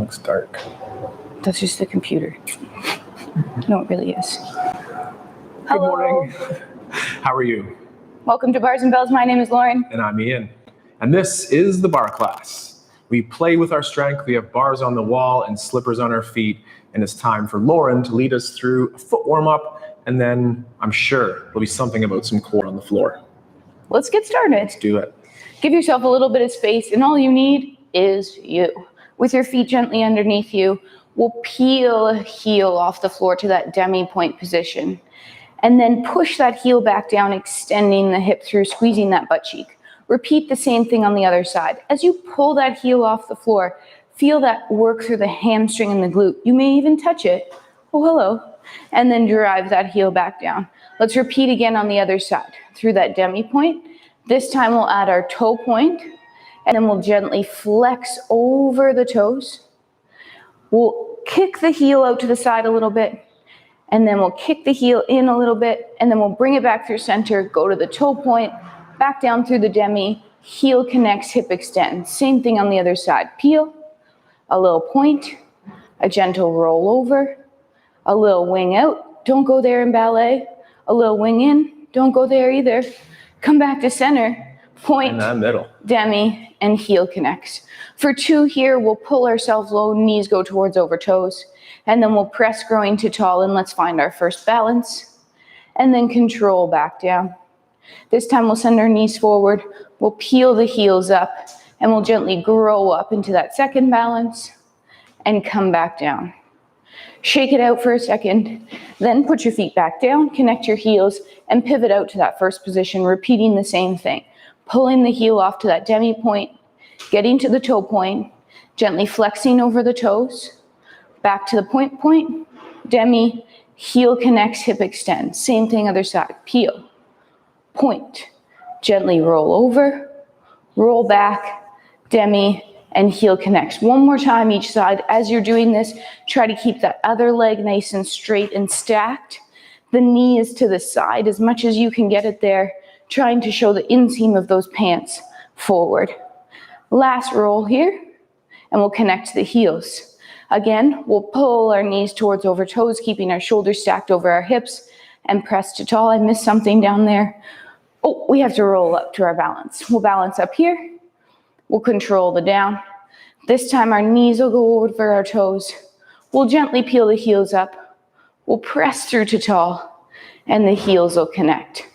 looks dark. That's just the computer. No, it really is. Good morning. How are you? Welcome to Bars and Bells. My name is Lauren. And I'm Ian. And this is the bar class. We play with our strength. We have bars on the wall and slippers on our feet. And it's time for Lauren to lead us through a foot warm-up. And then I'm sure there'll be something about some core on the floor. Let's get started. Let's do it. Give yourself a little bit of space, and all you need is you. With your feet gently underneath you, we'll peel a heel off the floor to that demi-point position. And then push that heel back down, extending the hip through, squeezing that butt cheek. Repeat the same thing on the other side. As you pull that heel off the floor, feel that work through the hamstring and the glute. You may even touch it. Oh, hello. And then drive that heel back down. Let's repeat again on the other side. Through that demi-point. This time we'll add our toe point, and then we'll gently flex over the toes. We'll kick the heel out to the side a little bit, and then we'll kick the heel in a little bit, and then we'll bring it back through center, go to the toe point, back down through the demi, heel connects, hip extends. Same thing on the other side. Peel, a little point, a gentle roll over, a little wing out. Don't go there in ballet. A little wing in. Don't go there either. Come back to center, point, in that middle, demi, and heel connects. For 2 here, we'll pull ourselves low, knees go towards over toes, and then we'll press growing to tall, and let's find our first balance, and then control back down. This time we'll send our knees forward, we'll peel the heels up, and we'll gently grow up into that second balance, and come back down. Shake it out for a second, then put your feet back down, connect your heels, and pivot out to that first position, repeating the same thing. Pulling the heel off to that demi point, getting to the toe point, gently flexing over the toes, back to the point, demi, heel connects, hip extends. Same thing other side. Peel, point, gently roll over, roll back, demi, and heel connects. One more time each side. As you're doing this, try to keep that other leg nice and straight and stacked. The knee is to the side as much as you can get it there, trying to show the inseam of those pants forward. Last roll here, and we'll connect to the heels. Again, we'll pull our knees towards over toes, keeping our shoulders stacked over our hips, and press to tall. I missed something down there. Oh, we have to roll up to our balance. We'll balance up here. We'll control the down. This time our knees will go over our toes. We'll gently peel the heels up. We'll press through to tall, and the heels will connect.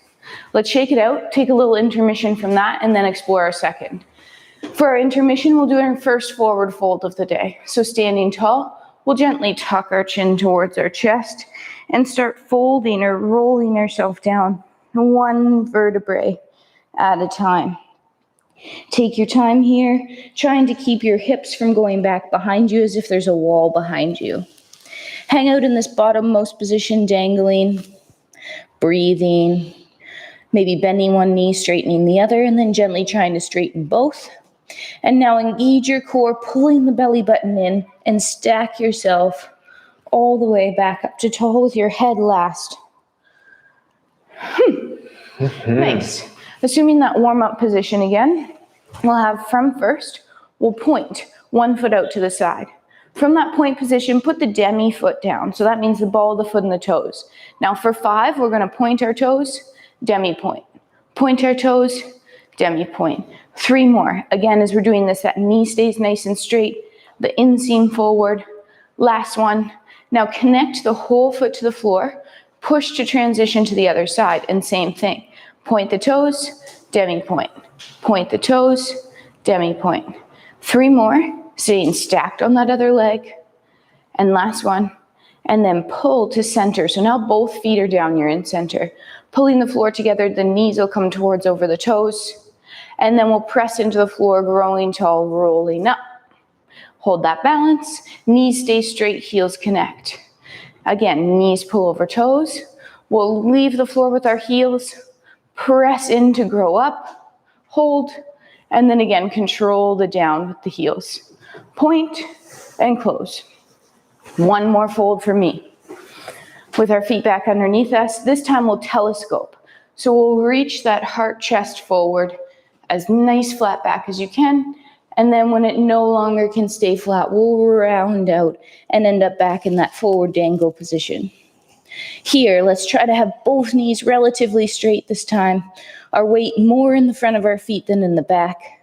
Let's shake it out, take a little intermission from that, and then explore our second. For our intermission, we'll do our first forward fold of the day. So standing tall, we'll gently tuck our chin towards our chest and start folding or rolling ourselves down, one vertebrae at a time. Take your time here, trying to keep your hips from going back behind you as if there's a wall behind you. Hang out in this bottommost position, dangling, breathing, maybe bending one knee, straightening the other, and then gently trying to straighten both. And now engage your core, pulling the belly button in, and stack yourself all the way back up to tall with your head last. Nice. Assuming that warm-up position again, we'll have from first, we'll point 1 foot out to the side. From that point position, put the demi foot down. So that means the ball of the foot and the toes. Now for 5, we're going to point our toes, demi point. Point our toes, demi point. 3 more. Again, as we're doing this, that knee stays nice and straight, the inseam forward. Last one. Now connect the whole foot to the floor, push to transition to the other side, and same thing. Point the toes, demi point. Point the toes, demi point. 3 more, staying stacked on that other leg. And last one. And then pull to center. So now both feet are down, you're in center. Pulling the floor together, the knees will come towards over the toes. And then we'll press into the floor, growing tall, rolling up. Hold that balance. Knees stay straight, heels connect. Again, knees pull over toes. We'll leave the floor with our heels. Press in to grow up, hold, and then again, control the down with the heels. Point and close. 1 more fold for me. With our feet back underneath us, this time we'll telescope. So we'll reach that heart chest forward as nice flat back as you can, And then when it no longer can stay flat, we'll round out and end up back in that forward dangle position. Here, let's try to have both knees relatively straight this time. Our weight more in the front of our feet than in the back.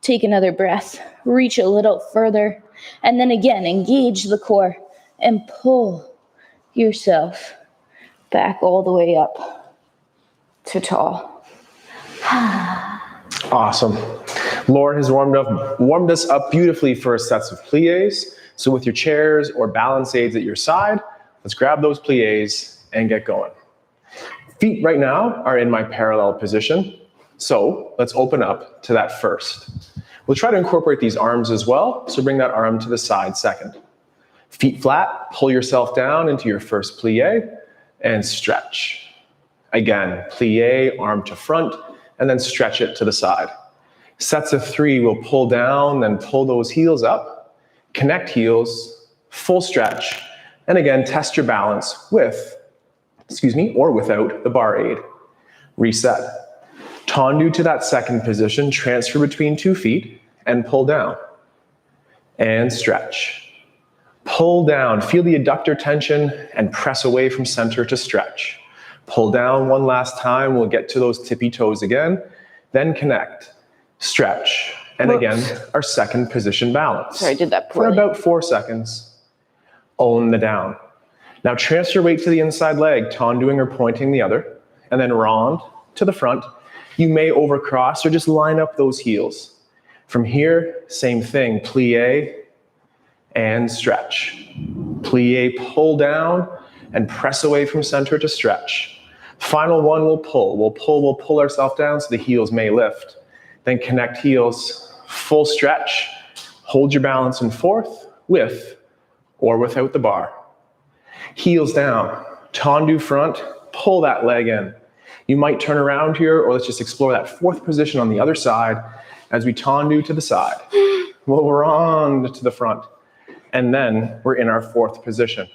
Take another breath, reach a little further, and then again, engage the core and pull yourself back all the way up to tall. Awesome. Lauren has warmed us up beautifully for sets of pliés. So with your chairs or balance aids at your side, let's grab those pliés and get going. Feet right now are in my parallel position. So let's open up to that first. We'll try to incorporate these arms as well. So bring that arm to the side second. Feet flat, pull yourself down into your first plié and stretch. Again, plié, arm to front, and then stretch it to the side. Sets of 3, we'll pull down, then pull those heels up, connect heels, full stretch, and again, test your balance with, or without the bar aid. Reset. Tendu to that second position, transfer between 2 feet, and pull down. And stretch. Pull down, feel the adductor tension, and press away from center to stretch. Pull down one last time, we'll get to those tippy toes again, then connect, stretch, and again, our second position balance. Sorry, I did that poorly. For about 4 seconds. Own the down. Now transfer weight to the inside leg, tenduing or pointing the other, and then rond to the front. You may overcross or just line up those heels. From here, same thing, plie and stretch. Plie, pull down, and press away from center to stretch. Final one, we'll pull. We'll pull ourselves down so the heels may lift. Then connect heels, full stretch. Hold your balance in fourth, with or without the bar. Heels down, tendu front, pull that leg in. You might turn around here, or let's just explore that fourth position on the other side as we tendu to the side. We'll rond to the front, and then we're in our fourth position.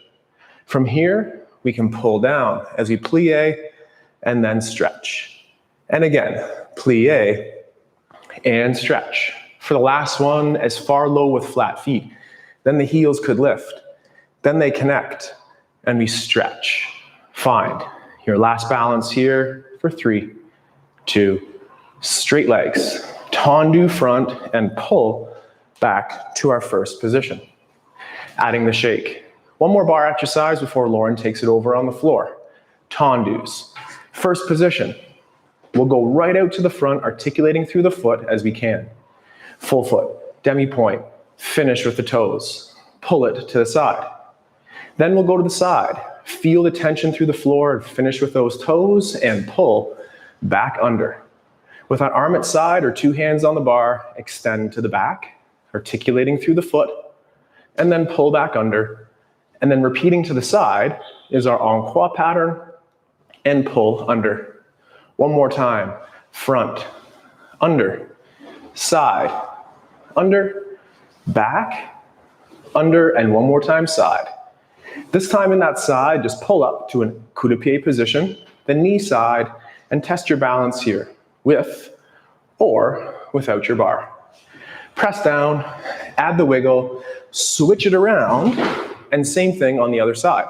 From here, we can pull down as we plie and then stretch. And again, plie and stretch. For the last one, as far low with flat feet. Then the heels could lift. Then they connect and we stretch. Find your last balance here for 3, 2, straight legs. Tendu front and pull back to our first position. Adding the shake. One more bar exercise before Lauren takes it over on the floor. Tendus. First position. We'll go right out to the front, articulating through the foot as we can. Full foot, demi-point, finish with the toes. Pull it to the side. Then we'll go to the side. Feel the tension through the floor and finish with those toes and pull back under. With an arm at side or 2 hands on the bar, extend to the back, articulating through the foot, and then pull back under. And then repeating to the side is our en croix pattern and pull under. One more time, front, under, side, under, back, under, and one more time, side. This time in that side, just pull up to a coup de pied position, then knee side, and test your balance here with or without your bar. Press down, add the wiggle, switch it around, and same thing on the other side.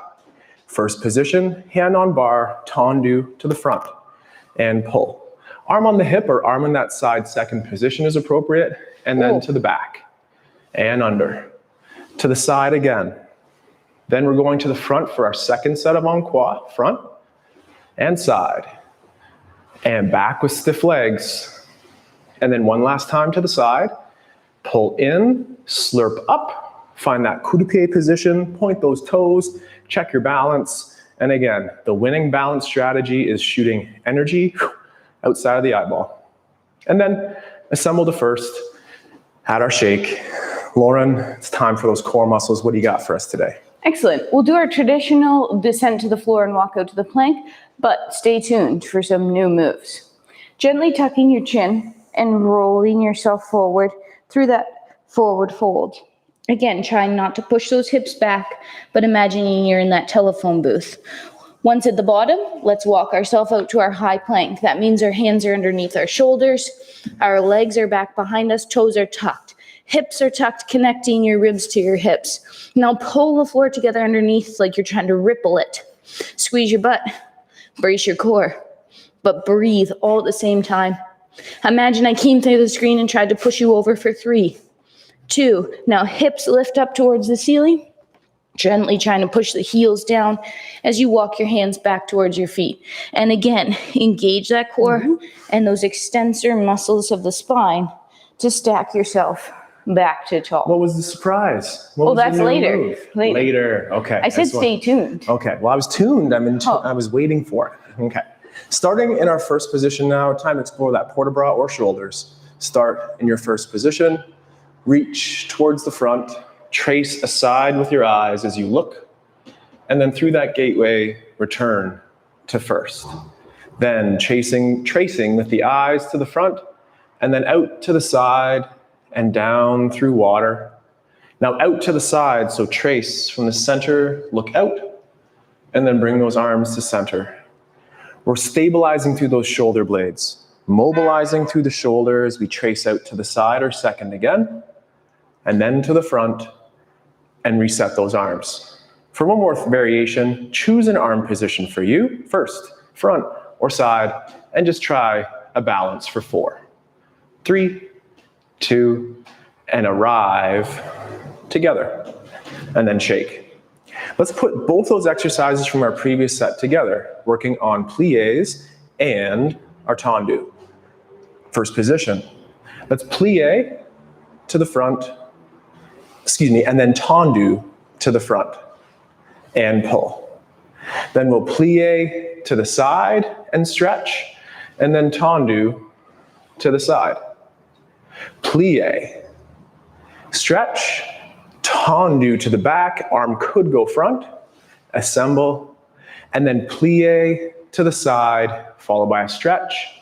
First position, hand on bar, tendu to the front, and pull. Arm on the hip or arm in that side second position is appropriate, and then to the back, and under. To the side again. Then we're going to the front for our second set of en croix, front and side. And back with stiff legs. And then one last time to the side. Pull in, slurp up, find that coup de pied position, point those toes, check your balance. And again, the winning balance strategy is shooting energy outside of the eyeball. And then assemble the first, add our shake. Lauren, it's time for those core muscles. What do you got for us today? Excellent. We'll do our traditional descent to the floor and walk out to the plank, but stay tuned for some new moves. Gently tucking your chin and rolling yourself forward through that forward fold. Again, trying not to push those hips back, but imagining you're in that telephone booth. Once at the bottom, let's walk ourselves out to our high plank. That means our hands are underneath our shoulders, our legs are back behind us, toes are tucked. Hips are tucked, connecting your ribs to your hips. Now pull the floor together underneath like you're trying to ripple it. Squeeze your butt, brace your core, but breathe all at the same time. Imagine I came through the screen and tried to push you over for 3, 2. Now hips lift up towards the ceiling. Gently trying to push the heels down as you walk your hands back towards your feet. And again, engage that core and those extensor muscles of the spine to stack yourself back to tall. What was the surprise? What was that's the new later. move? Later. Okay. I said stay tuned. Okay. Well, I was tuned. I was waiting for it. Okay. Starting in our first position now, time to explore that port de bras or shoulders. Start in your first position. Reach towards the front. Trace aside with your eyes as you look, and then through that gateway, return to first. Then tracing with the eyes to the front, and then out to the side and down through water. Now out to the side, so trace from the center, look out, and then bring those arms to center. We're stabilizing through those shoulder blades, mobilizing through the shoulders. We trace out to the side or second again, and then to the front, and reset those arms. For one more variation, choose an arm position for you, first, front or side, and just try a balance for 4, 3, 2, and arrive together, and then shake. Let's put both those exercises from our previous set together, working on pliés and our tendu. First position, let's plié to the front, and then tendu to the front and pull. Then we'll plie to the side and stretch, and then tendu to the side. Plie, stretch, tendu to the back, arm could go front, assemble, and then plie to the side, followed by a stretch,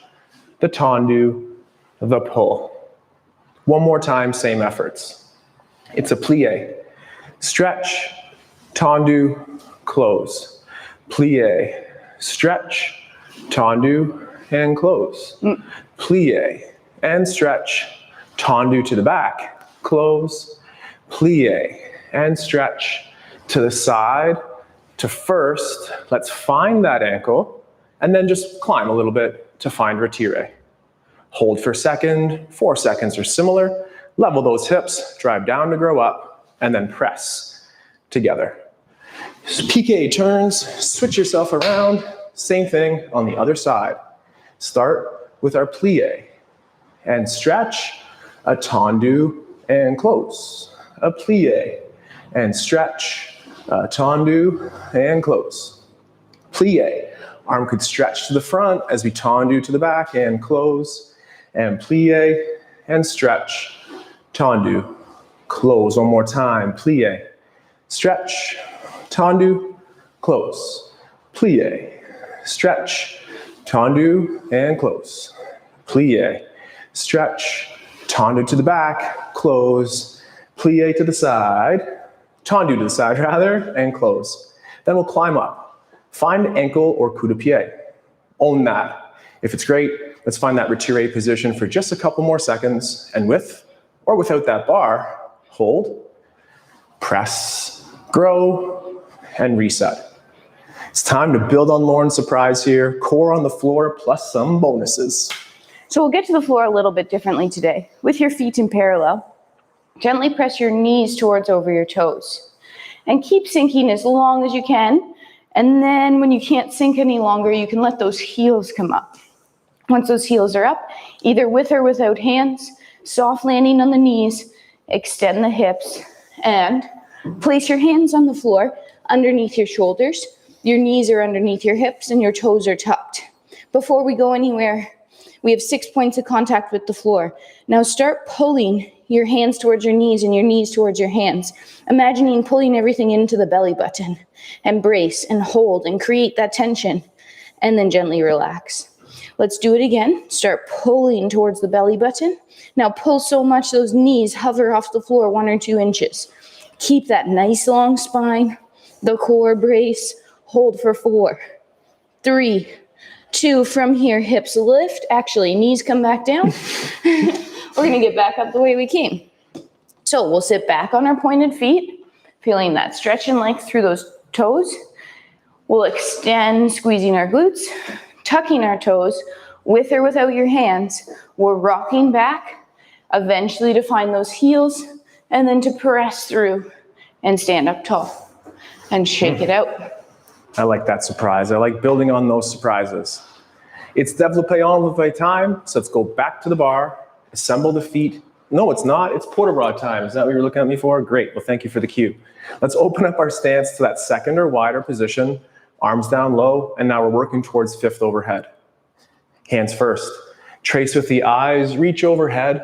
the tendu, the pull. One more time, same efforts. It's a plie, stretch, tendu, close. Plie, stretch, tendu, and close. Plie, and stretch, tendu to the back, close. Plie, and stretch to the side, to first. Let's find that ankle, and then just climb a little bit to find retire. Hold for a second, 4 seconds or similar. Level those hips, drive down to grow up, and then press together. Piqué turns, switch yourself around, same thing on the other side. Start with our plie, and stretch, a tendu, and close. A plie, and stretch, a tendu, and close. Plie, arm could stretch to the front as we tendu to the back and close, and plie, and stretch, tendu, close. One more time, plie, stretch, tendu, close. Plie, stretch, tendu, and close. Plie, stretch, tendu to the back, close. Plie to the side, tendu to the side rather, and close. Then we'll climb up. Find ankle or coup de pied. Own that. If it's great, let's find that retire position for just a couple more seconds, and with or without that bar, hold, press, grow, and reset. It's time to build on Lauren's surprise here, core on the floor plus some bonuses. So we'll get to the floor a little bit differently today. With your feet in parallel, gently press your knees towards over your toes. And keep sinking as long as you can. And then when you can't sink any longer, you can let those heels come up. Once those heels are up, either with or without hands, soft landing on the knees, extend the hips, and place your hands on the floor underneath your shoulders. Your knees are underneath your hips and your toes are tucked. Before we go anywhere, we have 6 points of contact with the floor. Now start pulling your hands towards your knees and your knees towards your hands. Imagining pulling everything into the belly button, and brace and hold and create that tension, and then gently relax. Let's do it again. Start pulling towards the belly button. Now pull so much those knees hover off the floor 1 or 2 inches. Keep that nice long spine, the core brace, hold for 4, 3, 2, from here, hips lift. Actually, knees come back down. We're gonna get back up the way we came. So we'll sit back on our pointed feet, feeling that stretch and length through those toes. We'll extend, squeezing our glutes, tucking our toes, with or without your hands. We're rocking back, eventually to find those heels, and then to press through and stand up tall and shake it out. I like that surprise. I like building on those surprises. It's développé enlevé time, so let's go back to the bar, assemble the feet. No, it's not. It's port de bras time. Is that what you were looking at me for? Great. Well, thank you for the cue. Let's open up our stance to that second or wider position, arms down low, and now we're working towards fifth overhead. Hands first. Trace with the eyes, reach overhead,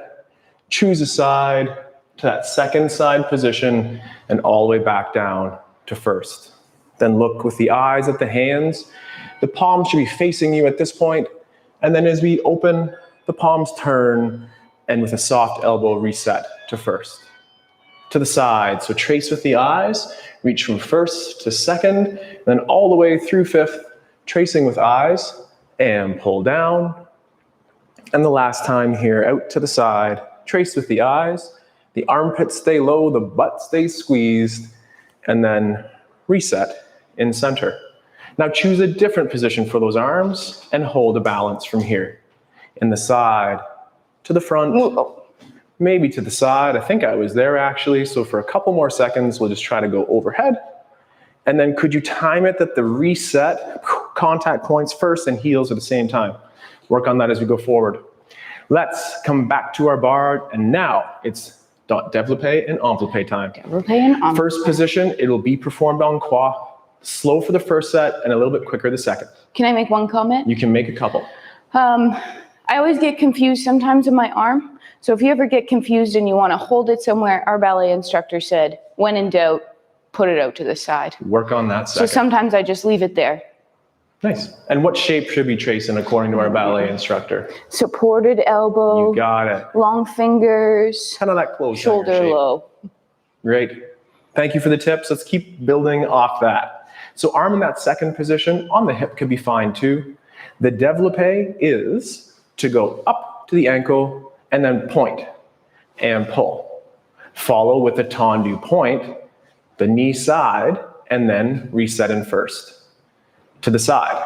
choose a side to that second side position, and all the way back down to first. Then look with the eyes at the hands. The palms should be facing you at this point, and then as we open, the palms turn, and with a soft elbow, reset to first. To the side, so trace with the eyes, reach from first to second, then all the way through fifth, tracing with eyes, and pull down. And the last time here, out to the side, trace with the eyes, the armpits stay low, the butt stays squeezed, and then reset in center. Now choose a different position for those arms and hold a balance from here. In the side, to the front, maybe to the side. I think I was there actually. So for a couple more seconds, we'll just try to go overhead. And then could you time it that the reset, contact points first and heels at the same time? Work on that as we go forward. Let's come back to our bar. And now it's développé and enveloppé time. Développé and enveloppé. First position, it'll be performed en croix. Slow for the first set and a little bit quicker the second. Can I make one comment? You can make a couple. I always get confused sometimes in my arm. So if you ever get confused and you want to hold it somewhere, our ballet instructor said, when in doubt, put it out to the side. Work on that second. So sometimes I just leave it there. Nice. And what shape should we trace in according to our ballet instructor? Supported elbow. You got it. Long fingers. Kind of that close. Shoulder low. Great. Thank you for the tips. Let's keep building off that. So arm in that second position on the hip could be fine too. The développé is to go up to the ankle and then point and pull. Follow with a tendu point, the knee side, and then reset in first. To the side.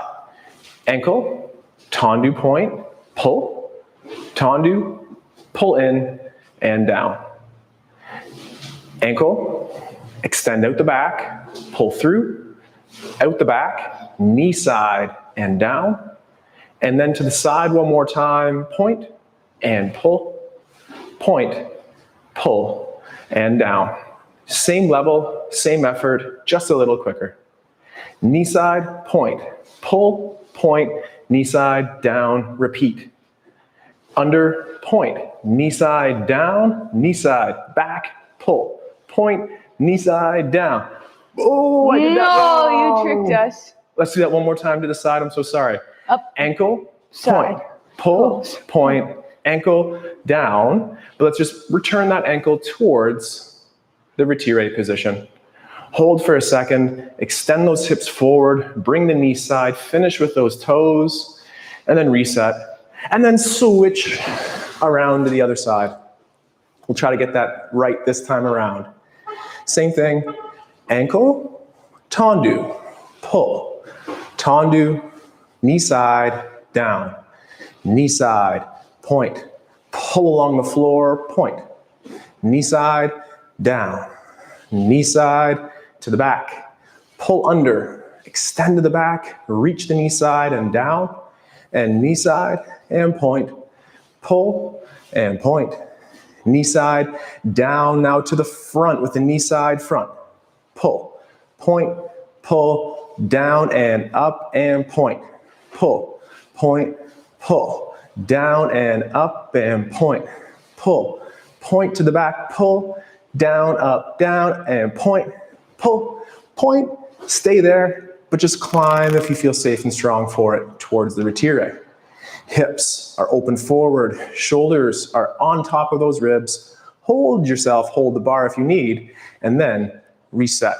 Ankle, tendu point, pull, tendu, pull in and down. Ankle, extend out the back, pull through, out the back, knee side and down. And then to the side one more time, point and pull, point, pull, and down. Same level, same effort, just a little quicker. Knee side, point, pull, point, knee side, down, repeat. Under, point, knee side, down, knee side, back, pull, point, knee side, down. Oh, I did that wrong. You tricked us. Let's do that one more time to the side. I'm so sorry. Up, Ankle, side, point, pull, point, ankle, down. But let's just return that ankle towards the retire position. Hold for a second, extend those hips forward, bring the knee side, finish with those toes, and then reset. And then switch around to the other side. We'll try to get that right this time around. Same thing, ankle, tendu, pull, tendu, knee side, down, knee side, point, pull along the floor, point, knee side, down, knee side to the back, pull under, extend to the back, reach the knee side and down, and knee side and point, pull and point, knee side, down now to the front with the knee side front, pull, point, pull, down and up and point, pull, point, pull, down and up and point, pull, point to the back, pull, down, up, down, and point, pull, point, stay there, but just climb if you feel safe and strong for it towards the retire. Hips are open forward, shoulders are on top of those ribs, hold yourself, hold the bar if you need, and then reset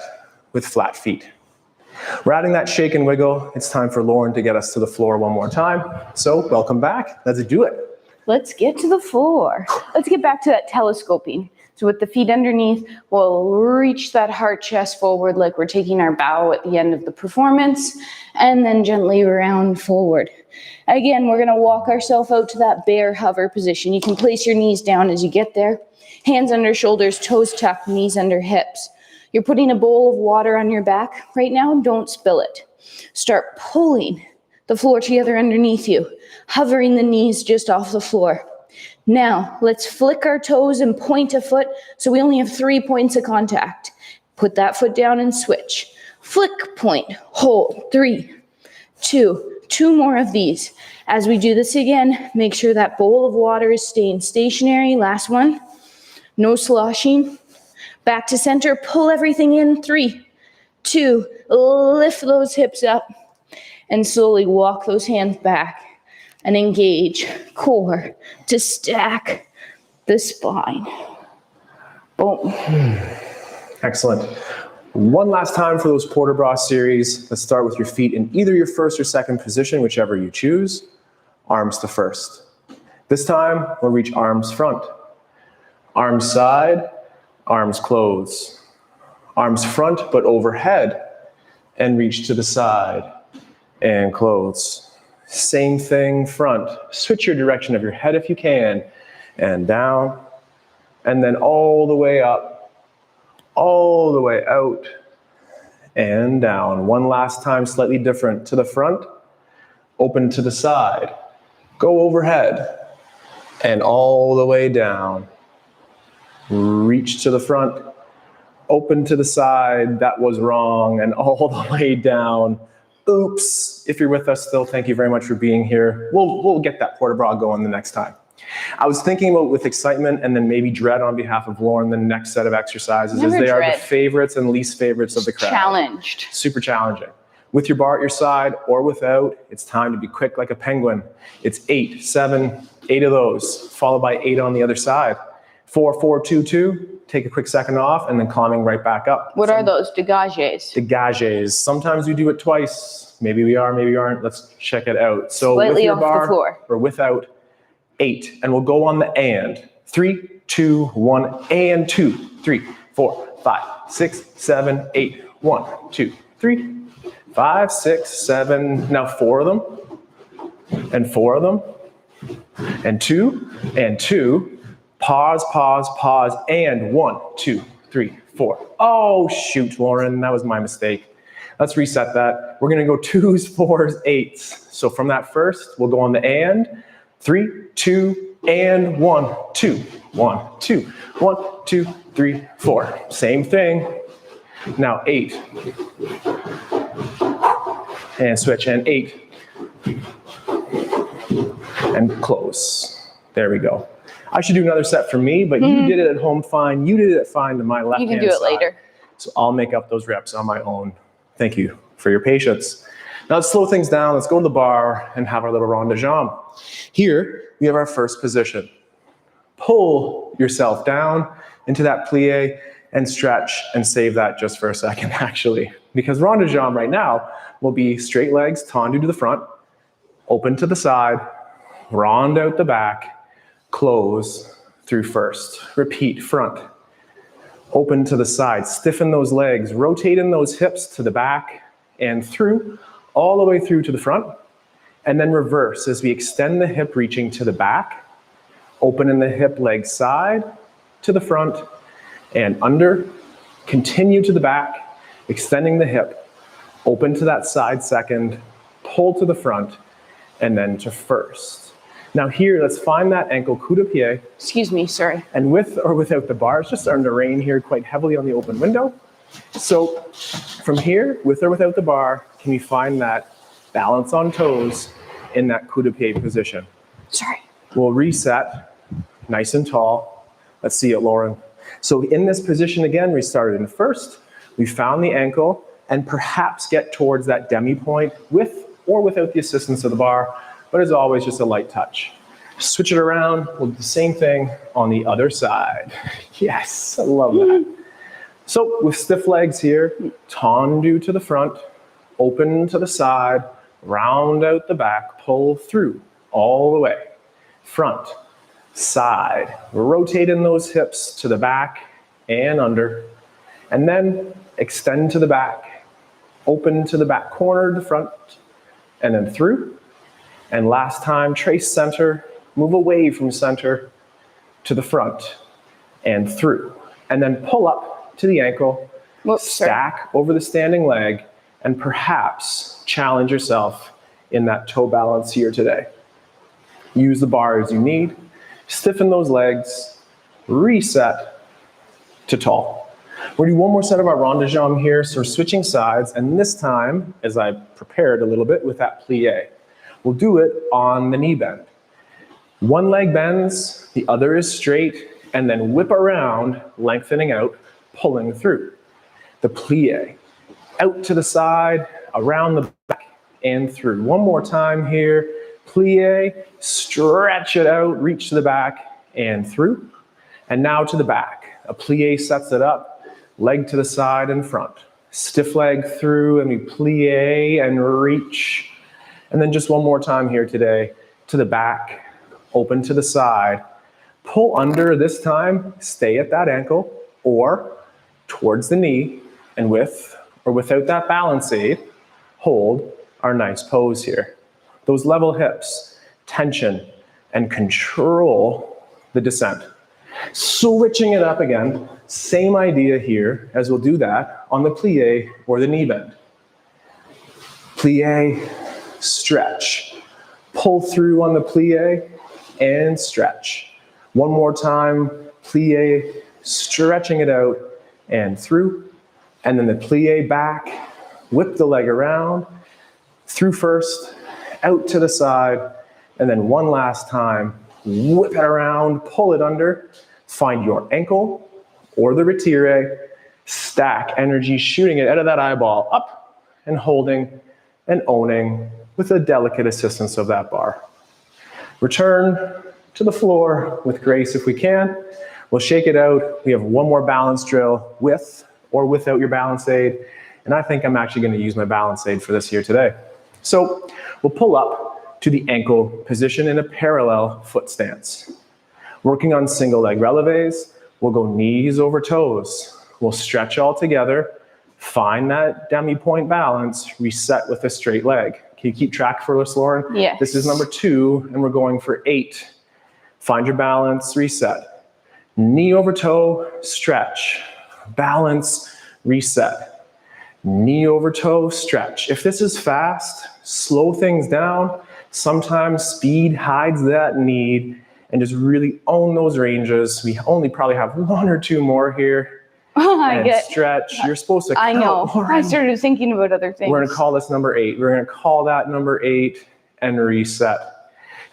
with flat feet. We're adding that shake and wiggle. It's time for Lauren to get us to the floor one more time. So welcome back. Let's do it. Let's get to the floor. Let's get back to that telescoping. So with the feet underneath, we'll reach that heart chest forward like we're taking our bow at the end of the performance, and then gently round forward. Again, we're gonna walk ourselves out to that bear hover position. You can place your knees down as you get there. Hands under shoulders, toes tucked, knees under hips. You're putting a bowl of water on your back right now, don't spill it. Start pulling the floor together underneath you, hovering the knees just off the floor. Now, let's flick our toes and point a foot so we only have 3 points of contact. Put that foot down and switch. Flick, point, hold, 3, 2 more of these. As we do this again, make sure that bowl of water is staying stationary. Last one, no sloshing. Back to center, pull everything in, 3, 2, lift those hips up and slowly walk those hands back. And engage core to stack the spine. Boom. Excellent. One last time for those port de bras series. Let's start with your feet in either your first or second position, whichever you choose. Arms to first. This time, we'll reach arms front. Arms side, arms close. Arms front but overhead, and reach to the side and close. Same thing, front. Switch your direction of your head if you can, and down, and then all the way up, all the way out, and down. One last time, slightly different. To the front, open to the side, go overhead, and all the way down. Reach to the front, open to the side, that was wrong, and all the way down. Oops. If you're with us still, thank you very much for being here. We'll get that port de bras going the next time. I was thinking about with excitement and then maybe dread on behalf of Lauren, the next set of exercises, as they are the favorites and least favorites of the crowd. Challenged. Super challenging. With your bar at your side or without, it's time to be quick like a penguin. It's 8, 7, 8 of those, followed by 8 on the other side. 4, 4, 2, 2. Take a quick second off and then climbing right back up. What are those? Dégages. Dégages. Sometimes we do it twice. Maybe we are, maybe we aren't. Let's check it out. So slightly with your off bar the floor. or without, 8. And we'll go on the and. 3, 2, 1, and 2, 3, 4, 5, 6, 7, 8. 1, 2, 3, 5, 6, 7. Now 4 of them. And 4 of them. And 2, and 2. Pause, pause, pause, and 1, 2, 3, 4. Oh, shoot, Lauren, that was my mistake. Let's reset that. We're gonna go 2s, 4s, 8s. So from that first, we'll go on the and. 3, 2, and 1, 2, 1, 2, 1, 2, 3, 4. Same thing. Now 8. And switch, and 8. And close. There we go. I should do another set for me, but you did it at home fine. You did it fine to my left hand side. You can do it later. So I'll make up those reps on my own. Thank you for your patience. Now let's slow things down. Let's go to the bar and have our little rond de jambe. Here, we have our first position. Pull yourself down into that plie and stretch and save that just for a second, actually. Because rond de jambe right now will be straight legs, tendu to the front, open to the side, rond out the back, close through first. Repeat, front. Open to the side. Stiffen those legs. Rotate in those hips to the back and through, all the way through to the front. And then reverse as we extend the hip reaching to the back. Open in the hip leg side to the front and under. Continue to the back, extending the hip. Open to that side second. Pull to the front and then to first. Now here, let's find that ankle coup de pied. Excuse me, sorry. And with or without the bar, it's just starting to rain here quite heavily on the open window. So from here, with or without the bar, can you find that balance on toes in that coup de pied position? Sorry. We'll reset, nice and tall. Let's see it, Lauren. So in this position again, we started in first, we found the ankle, and perhaps get towards that demi point with or without the assistance of the bar. But as always, just a light touch. Switch it around, we'll do the same thing on the other side. Yes, I love that. So with stiff legs here, tendu to the front, open to the side, round out the back, pull through all the way. Front, side. Rotating those hips to the back and under. And then extend to the back. Open to the back corner, the front, and then through. And last time, trace center. Move away from center to the front and through. And then pull up to the ankle. Stack over the standing leg. And perhaps challenge yourself in that toe balance here today. Use the bar as you need. Stiffen those legs. Reset to tall. We're gonna do one more set of our rond de jambe here. So we're switching sides. And this time, as I prepared a little bit with that plie, we'll do it on the knee bend. One leg bends, the other is straight, and then whip around, lengthening out, pulling through. The plie. Out to the side, around the back, and through. One more time here. Plie, stretch it out, reach to the back, and through. And now to the back. A plie sets it up, leg to the side and front. Stiff leg through, and we plie and reach. And then just one more time here today. To the back, open to the side. Pull under this time, stay at that ankle, or towards the knee, and with or without that balance aid, hold our nice pose here. Those level hips, tension, and control the descent. Switching it up again, same idea here as we'll do that on the plie or the knee bend. Plie, stretch. Pull through on the plie and stretch. One more time, plie, stretching it out and through. And then the plie back, whip the leg around, through first, out to the side, and then one last time, whip it around, pull it under, find your ankle or the retire, stack energy, shooting it out of that eyeball, up and holding and owning with the delicate assistance of that bar. Return to the floor with grace if we can. We'll shake it out. We have one more balance drill with or without your balance aid. And I think I'm actually going to use my balance aid for this here today. So we'll pull up to the ankle position in a parallel foot stance. Working on single leg releves, we'll go knees over toes. We'll stretch all together, find that demi-point balance, reset with a straight leg. Can you keep track for us, Lauren? Yes. This is number 2, and we're going for 8. Find your balance, reset. Knee over toe, stretch. Balance, reset. Knee over toe, stretch. If this is fast, slow things down. Sometimes speed hides that need, and just really own those ranges. We only probably have 1 or 2 more here. Oh, I and get. Stretch. You're supposed to count. I know. Lauren. I started thinking about other things. We're going to call this number 8. We're going to call that number 8 and reset.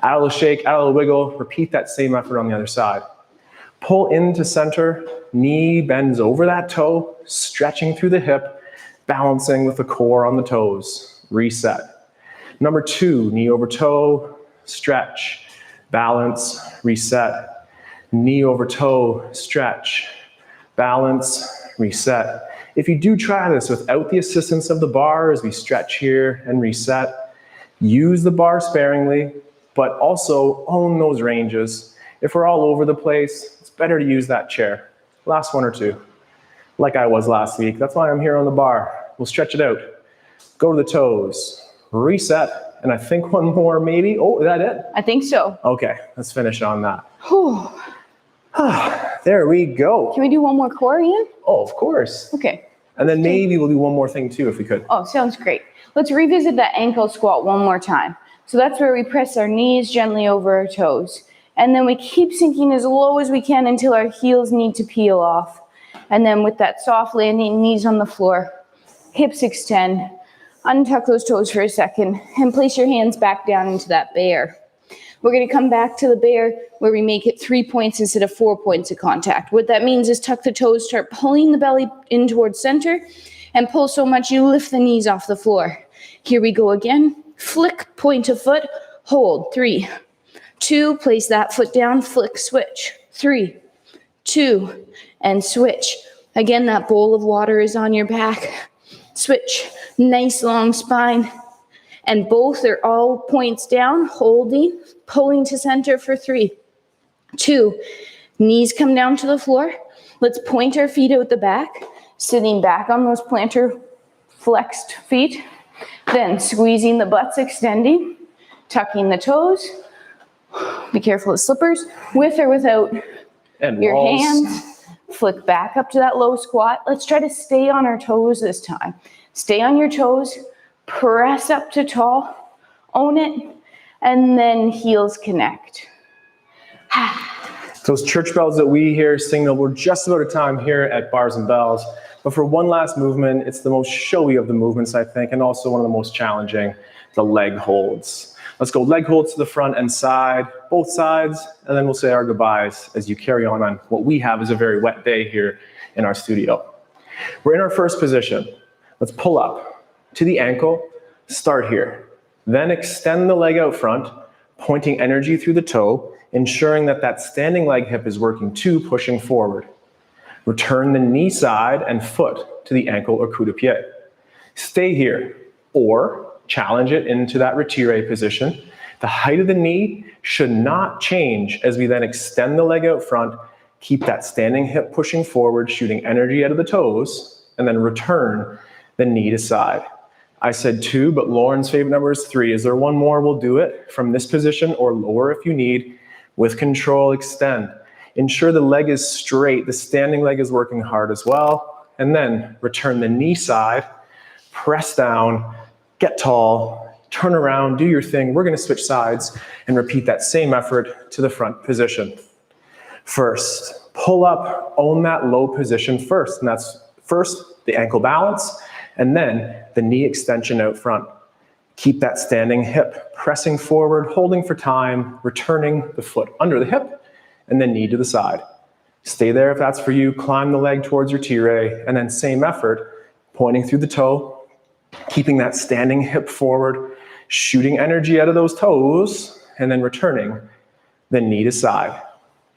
Add a little shake, add a little wiggle. Repeat that same effort on the other side. Pull into center. Knee bends over that toe, stretching through the hip, balancing with the core on the toes. Reset. Number 2, knee over toe, stretch, balance, reset. Knee over toe, stretch, balance, reset. If you do try this without the assistance of the bar as we stretch here and reset, use the bar sparingly, but also own those ranges. If we're all over the place, it's better to use that chair. Last 1 or 2, like I was last week. That's why I'm here on the bar. We'll stretch it out. Go to the toes, reset, and I think 1 more maybe. Oh, is that it? I think so. Okay, let's finish on that. Whew. There we go. Can we do one more core, Ian? Oh, of course. Okay. And then maybe we'll do one more thing too if we could. Oh, sounds great. Let's revisit that ankle squat one more time. So that's where we press our knees gently over our toes. And then we keep sinking as low as we can until our heels need to peel off. And then with that soft landing, knees on the floor, hips extend, untuck those toes for a second, and place your hands back down into that bear. We're going to come back to the bear where we make it 3 points instead of 4 points of contact. What that means is tuck the toes, start pulling the belly in towards center, and pull so much you lift the knees off the floor. Here we go again. Flick, point of foot, hold. 3, 2, place that foot down, flick, switch. 3, 2, and switch. Again, that bowl of water is on your back. Switch, nice long spine. And both are all points down, holding, pulling to center for 3, 2, knees come down to the floor. Let's point our feet out the back, sitting back on those plantar flexed feet. Then squeezing the butts, extending, tucking the toes. Be careful of slippers, with or without And your rolls. hands. Flick back up to that low squat. Let's try to stay on our toes this time. Stay on your toes, press up to tall, own it, and then heels connect. Those church bells that we hear signal we're just about at time here at Bars and Bells. But for one last movement, it's the most showy of the movements, I think, and also one of the most challenging, the leg holds. Let's go leg holds to the front and side, both sides, and then we'll say our goodbyes as you carry on what we have is a very wet day here in our studio. We're in our first position. Let's pull up to the ankle, start here. Then extend the leg out front, pointing energy through the toe, ensuring that that standing leg hip is working too, pushing forward. Return the knee side and foot to the ankle or coup de pied. Stay here, or challenge it into that retire position. The height of the knee should not change as we then extend the leg out front, keep that standing hip pushing forward, shooting energy out of the toes, and then return the knee to side. I said 2, but Lauren's favorite number is 3. Is there one more? We'll do it from this position or lower if you need. With control, extend. Ensure the leg is straight. The standing leg is working hard as well. And then return the knee side, press down, get tall, turn around, do your thing. We're going to switch sides and repeat that same effort to the front position. First, pull up, own that low position first. And that's first the ankle balance, and then the knee extension out front. Keep that standing hip, pressing forward, holding for time, returning the foot under the hip, and then knee to the side. Stay there if that's for you. Climb the leg towards your tire, and then same effort, pointing through the toe, keeping that standing hip forward, shooting energy out of those toes, and then returning the knee to side.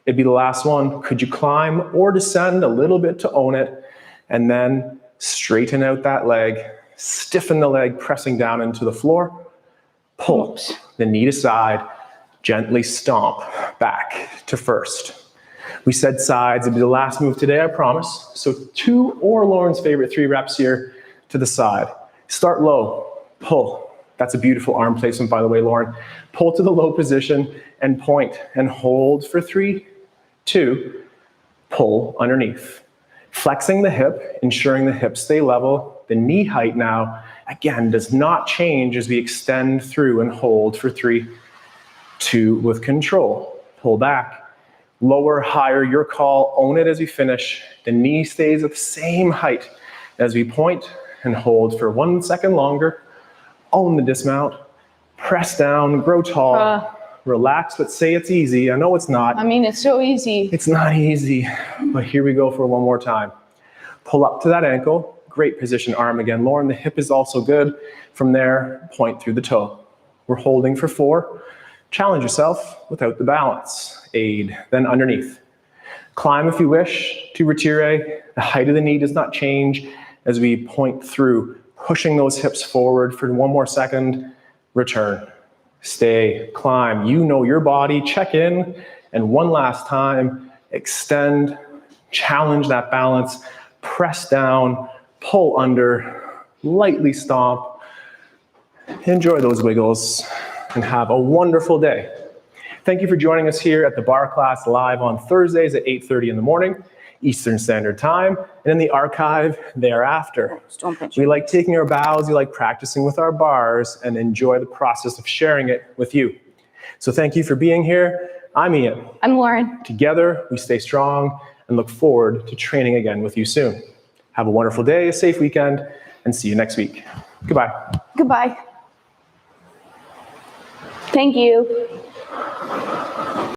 It'd be the last one. Could you climb or descend a little bit to own it, and then straighten out that leg, stiffen the leg, pressing down into the floor, pull the knee to side, gently stomp back to first. We said sides, it'd be the last move today, I promise. So 2 or Lauren's favorite 3 reps here to the side. Start low, pull. That's a beautiful arm placement, by the way, Lauren. Pull to the low position and point and hold for 3, 2, pull underneath. Flexing the hip, ensuring the hips stay level. The knee height now, again, does not change as we extend through and hold for 3, 2 with control. Pull back, lower, higher, your call, own it as we finish. The knee stays at the same height as we point and hold for 1 second longer. Own the dismount, press down, grow tall, relax, but say it's easy. I know it's not. I mean, it's so easy. It's not easy, but here we go for one more time. Pull up to that ankle. Great position, arm again. Lauren, the hip is also good. From there, point through the toe. We're holding for 4. Challenge yourself without the balance. Aid, then underneath. Climb if you wish to retire. The height of the knee does not change as we point through, pushing those hips forward for 1 more second. Return. Stay, climb. You know your body. Check in. And one last time, extend, challenge that balance, press down, pull under, lightly stomp. Enjoy those wiggles and have a wonderful day. Thank you for joining us here at the Barre class live on Thursdays at 8:30 in the morning, Eastern Standard Time, and in the archive thereafter. We like taking our bows, we like practicing with our bars, and enjoy the process of sharing it with you. So thank you for being here. I'm Ian. I'm Lauren. Together, we stay strong and look forward to training again with you soon. Have a wonderful day, a safe weekend, and see you next week. Goodbye. Goodbye. Thank you.